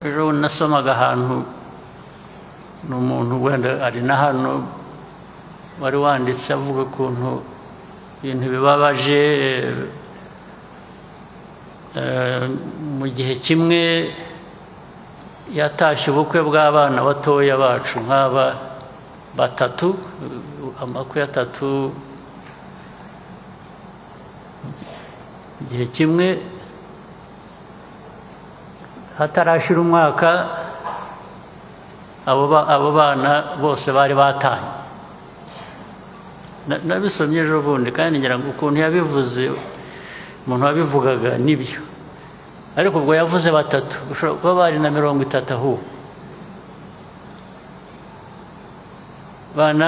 Ejo nasomaga ahantu n'umuntu wenda ari na hano wari wanditse avuga ukuntu ibintu bibabaje mu gihe kimwe yatashye ubukwe bw'abana batoya bacu nk'aba batatu amakwe atatu igihe kimwe hatarashira umwaka abo bana bose bari batanye nabisomye ejo bundi kandi ngira ngo ukuntu yabivuze umuntu wabivugaga nibyo ariko ubwo yavuze batatu ushobora kuba bari na 30 ahubwo bana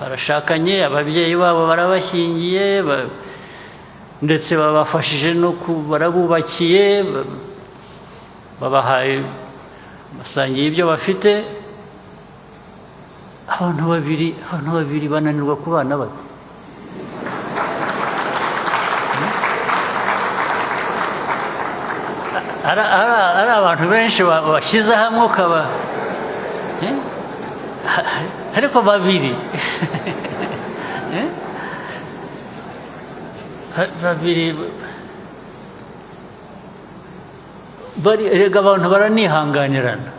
barashakanye ababyeyi babo barabashyingiye ndetse babafashije no barabubakiye babahaye basangiye ibyo bafite abantu babiri bananirwa kubana bate ari abantu benshi bashyize hamwe ukaba ariko babiri erega abantu baranihanganirana